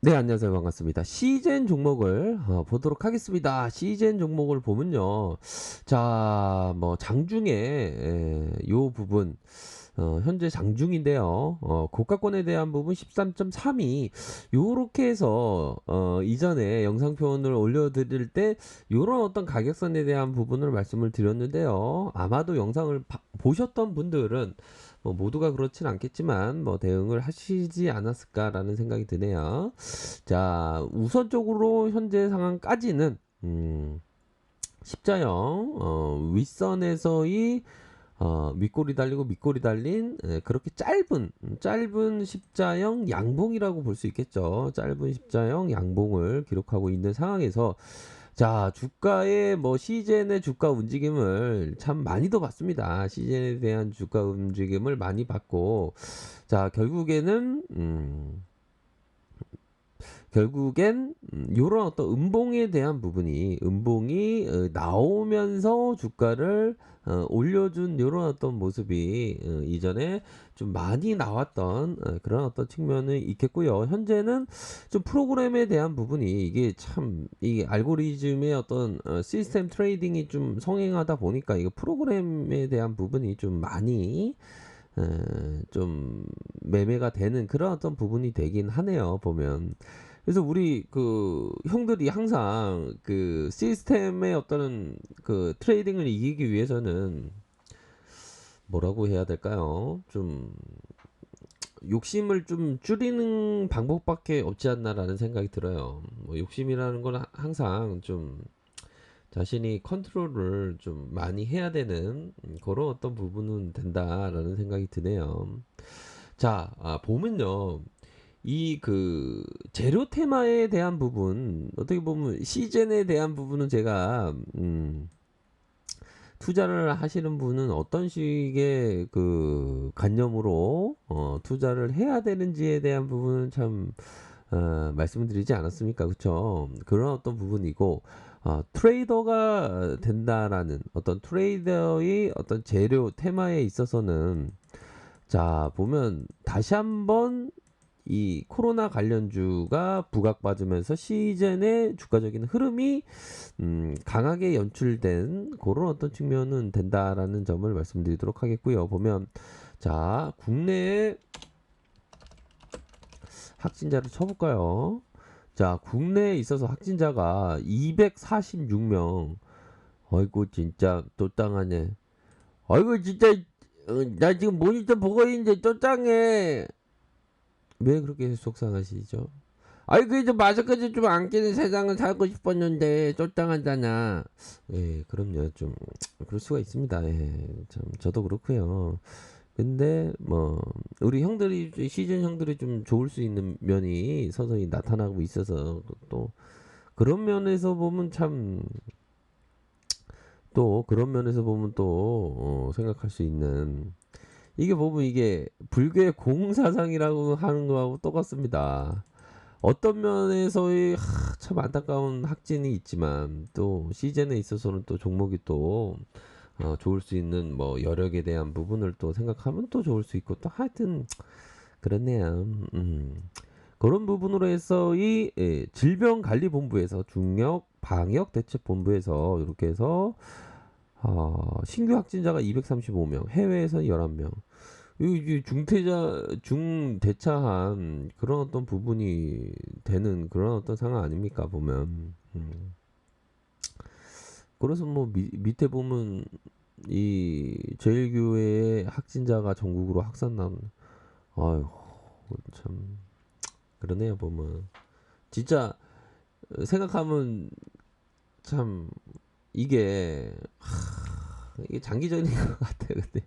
네, 안녕하세요. 반갑습니다. 시젠 종목을 보도록 하겠습니다. 시젠 종목을 보면요. 자, 뭐 장중에 요 부분 현재 장중인데요. 고가권에 대한 부분 13.32 요렇게 해서 이전에 영상 표현을 올려드릴 때 요런 어떤 가격선에 대한 부분을 말씀을 드렸는데요. 아마도 영상을 보셨던 분들은 뭐 모두가 그렇진 않겠지만 뭐 대응을 하시지 않았을까라는 생각이 드네요. 자, 우선적으로 현재 상황까지는 십자형 윗선에서의 윗골이 달리고 밑골이 달린 그렇게 짧은 십자형 양봉이라고 볼 수 있겠죠. 짧은 십자형 양봉을 기록하고 있는 상황에서 자, 주가의 뭐 시젠의 주가 움직임을 참 많이도 봤습니다. 시젠에 대한 주가 움직임을 많이 봤고, 자, 결국엔 요런 어떤 음봉에 대한 부분이 음봉이 나오면서 주가를 올려준 요런 어떤 모습이 이전에 좀 많이 나왔던 그런 어떤 측면이 있겠고요. 현재는 좀 프로그램에 대한 부분이 이게 참 이 알고리즘의 어떤 시스템 트레이딩이 좀 성행하다 보니까 이거 프로그램에 대한 부분이 좀 많이 좀 매매가 되는 그런 어떤 부분이 되긴 하네요, 보면. 그래서 우리 그 형들이 항상 그 시스템의 어떤 그 트레이딩을 이기기 위해서는 뭐라고 해야 될까요? 좀 욕심을 좀 줄이는 방법밖에 없지 않나라는 생각이 들어요. 뭐 욕심이라는 건 항상 좀 자신이 컨트롤을 좀 많이 해야 되는 그런 어떤 부분은 된다라는 생각이 드네요. 자, 보면요. 이 그 재료 테마에 대한 부분 어떻게 보면 시젠에 대한 부분은 제가 투자를 하시는 분은 어떤 식의 그 관념으로 투자를 해야 되는지에 대한 부분은 참 말씀드리지 않았습니까? 그쵸? 그런 어떤 부분이고 트레이더가 된다라는 어떤 트레이더의 어떤 재료 테마에 있어서는 자 보면 다시 한번 이 코로나 관련주가 부각받으면서 시즌의 주가적인 흐름이 강하게 연출된 그런 어떤 측면은 된다라는 점을 말씀드리도록 하겠고요. 보면 자 국내에 확진자를 쳐볼까요? 자 국내에 있어서 확진자가 246명. 아이고 진짜 또 땅하네. 아이고 진짜 나 지금 모니터 보고 있는데 또 땅해. 왜 그렇게 속상하시죠? 아이 그래도 마스크도 좀 안 끼는 세상을 살고 싶었는데 쫓당한다나. 예, 그럼요. 좀 그럴 수가 있습니다. 예, 참 저도 그렇고요. 근데 뭐 우리 형들이 시즌 형들이 좀 좋을 수 있는 면이 서서히 나타나고 있어서 또 그런 면에서 보면 참 또 그런 면에서 보면 또 생각할 수 있는 이게 보면 이게 불교의 공사상이라고 하는 거하고 똑같습니다. 어떤 면에서의 참 안타까운 확진이 있지만 또 시즌에 있어서는 또 종목이 또 좋을 수 있는 뭐 여력에 대한 부분을 또 생각하면 또 좋을 수 있고 또 하여튼 그렇네요. 그런 부분으로 해서 이 질병관리본부에서 중역 방역대책본부에서 이렇게 해서 신규 확진자가 235명, 해외에서 11명. 이 중대차한 그런 어떤 부분이 되는 그런 어떤 상황 아닙니까, 보면. 그래서 뭐 밑에 보면 이 제일교회의 확진자가 전국으로 확산나는, 아유, 참, 그러네요, 보면. 진짜 생각하면 참, 이게, 이게 장기전인 것 같아요, 근데.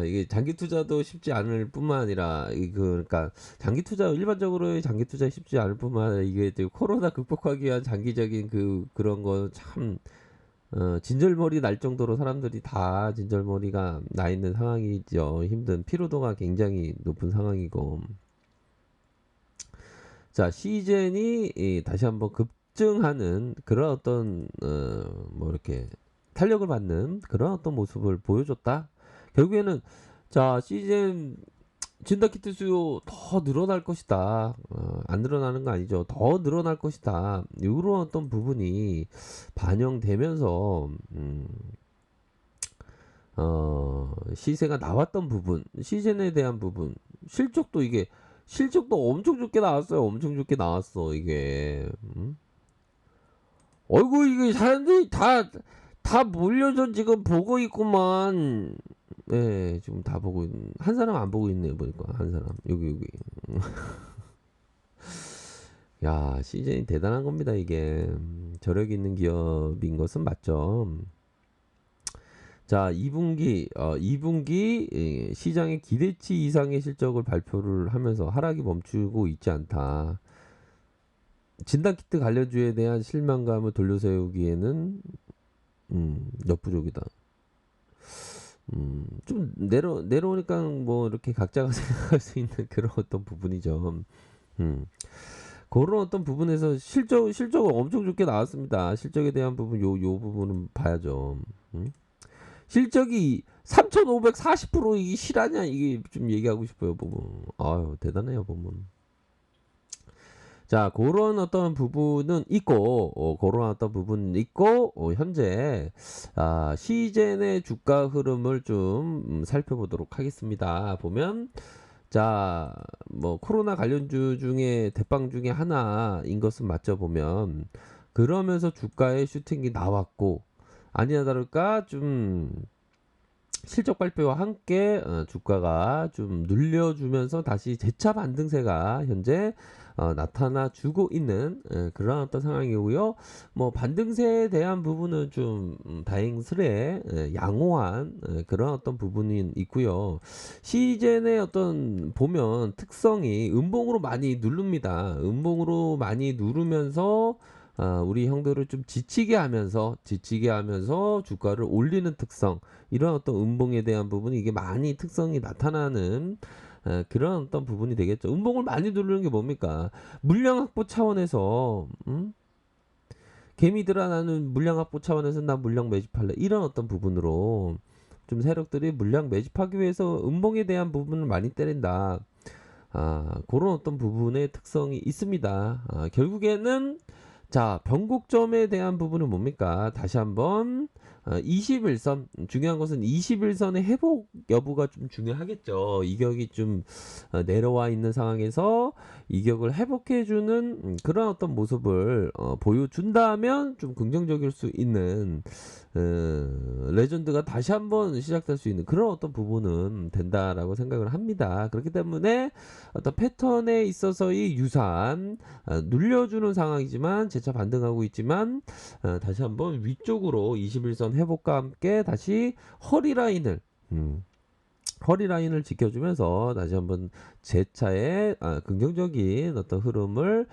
이게 장기 투자도 쉽지 않을 뿐만 아니라 그러니까 장기 투자 일반적으로 장기 투자 쉽지 않을 뿐만 아니라 이게 또 코로나 극복하기 위한 장기적인 그런 거 참 진절머리 날 정도로 사람들이 다 진절머리가 나 있는 상황이죠. 힘든 피로도가 굉장히 높은 상황이고 자 시즌이 다시 한번 급증하는 그런 어떤 뭐 이렇게 탄력을 받는 그런 어떤 모습을 보여줬다. 결국에는 자 시즌 진단키트 수요 더 늘어날 것이다. 안 늘어나는 거 아니죠. 더 늘어날 것이다. 요런 어떤 부분이 반영되면서 시세가 나왔던 부분, 시즌에 대한 부분, 실적도 이게 실적도 엄청 좋게 나왔어요. 엄청 좋게 나왔어 이게. 어이구 이게 사람들이 다 몰려서 지금 보고 있구만. 네, 지금 다 보고 한 사람 안 보고 있네 보니까 한 사람 여기. 야, 시즌이 대단한 겁니다 이게. 저력 있는 기업인 것은 맞죠. 자, 2분기 시장의 기대치 이상의 실적을 발표를 하면서 하락이 멈추고 있지 않다. 진단키트 관련주에 대한 실망감을 돌려세우기에는 역부족이다. 좀 내려오니까 뭐 이렇게 각자가 생각할 수 있는 그런 어떤 부분이죠. 그런 어떤 부분에서 실적은 엄청 좋게 나왔습니다. 실적에 대한 부분 요 부분은 봐야죠. 실적이 3,540% 이게 실하냐 이게 좀 얘기하고 싶어요. 보면 아유 대단해요 보면. 자, 그런 어떤 부분은 있고, 그런 어떤 부분은 있고, 현재, 시젠의 주가 흐름을 좀 살펴보도록 하겠습니다. 보면, 자, 뭐, 코로나 관련주 중에, 대빵 중에 하나인 것은 맞죠, 보면. 그러면서 주가의 슈팅이 나왔고, 아니나 다를까, 좀, 실적 발표와 함께 주가가 좀 눌려주면서 다시 재차 반등세가 현재 나타나 주고 있는 그런 어떤 상황이고요. 뭐 반등세에 대한 부분은 좀 다행스레 양호한 그런 어떤 부분이 있고요. 시젠의 어떤 보면 특성이 음봉으로 많이 누릅니다. 음봉으로 많이 누르면서 우리 형들을 좀 지치게 하면서 주가를 올리는 특성, 이런 어떤 음봉에 대한 부분이 이게 많이 특성이 나타나는 그런 어떤 부분이 되겠죠. 음봉을 많이 누르는 게 뭡니까? 물량 확보 차원에서 개미들아 나는 물량 확보 차원에서 나 물량 매집할래, 이런 어떤 부분으로 좀 세력들이 물량 매집하기 위해서 음봉에 대한 부분을 많이 때린다. 그런 어떤 부분의 특성이 있습니다. 결국에는 자, 변곡점에 대한 부분은 뭡니까? 다시 한번 21선, 중요한 것은 21선의 회복 여부가 좀 중요하겠죠. 이격이 좀 내려와 있는 상황에서 이격을 회복해주는 그런 어떤 모습을 보여준다면 좀 긍정적일 수 있는 레전드가 다시 한번 시작될 수 있는 그런 어떤 부분은 된다라고 생각을 합니다. 그렇기 때문에 어떤 패턴에 있어서의 유사한 눌려주는 상황이지만 재차 반등하고 있지만 다시 한번 위쪽으로 21선 회복과 함께 다시 허리라인을 지켜주면서 다시 한번 재차의 긍정적인 어떤 흐름을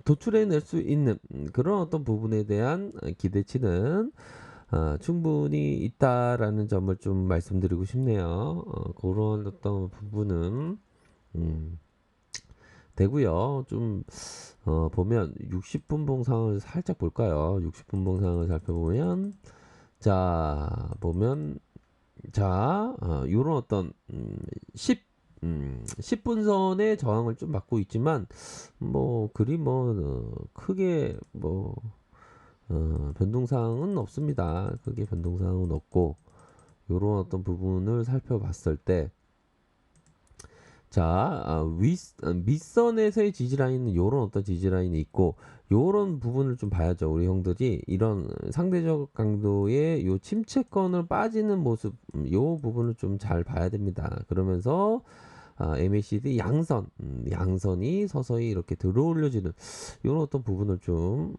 도출해낼 수 있는 그런 어떤 부분에 대한 기대치는 충분히 있다라는 점을 좀 말씀드리고 싶네요. 그런 어떤 부분은 되고요. 좀 보면 60분 봉상을 살짝 볼까요? 60분 봉상을 살펴보면 보면 요런 어떤 10분선의 저항을 좀 받고 있지만 뭐 그리 크게 변동사항은 없습니다. 크게 변동사항은 없고 요런 어떤 부분을 살펴봤을 때 밑선에서의 지지라인은 요런 어떤 지지라인이 있고 요런 부분을 좀 봐야죠. 우리 형들이 이런 상대적 강도의 요 침체권을 빠지는 모습, 요 부분을 좀 잘 봐야 됩니다. 그러면서 MACD 양선이 서서히 이렇게 들어올려지는 이런 어떤 부분을 좀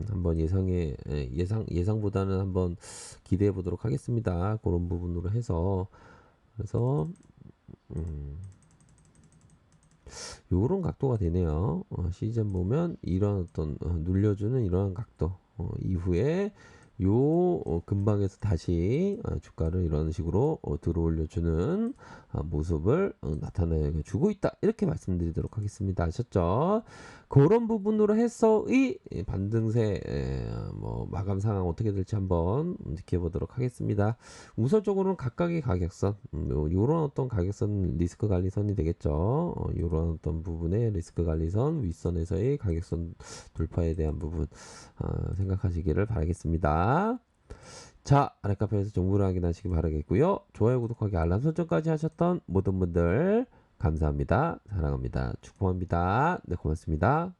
한번 예상보다는 한번 기대해 보도록 하겠습니다. 그런 부분으로 해서 그래서 요런 각도가 되네요. 시즌 보면 이런 어떤 눌려주는 이러한 각도 이후에 근방에서 다시 주가를 이런 식으로 들어올려주는 모습을 나타내주고 있다, 이렇게 말씀드리도록 하겠습니다. 아셨죠? 그런 부분으로 해서의 반등세 뭐 마감 상황 어떻게 될지 한번 지켜보도록 하겠습니다. 우선적으로는 각각의 가격선, 요런 어떤 가격선 리스크 관리선이 되겠죠. 요런 어떤 부분의 리스크 관리선 윗선에서의 가격선 돌파에 대한 부분 생각하시기를 바라겠습니다. 자, 아랫카페에서 정보를 확인하시기 바라겠고요. 좋아요, 구독하기, 알람 설정까지 하셨던 모든 분들 감사합니다. 사랑합니다. 축복합니다. 네, 고맙습니다.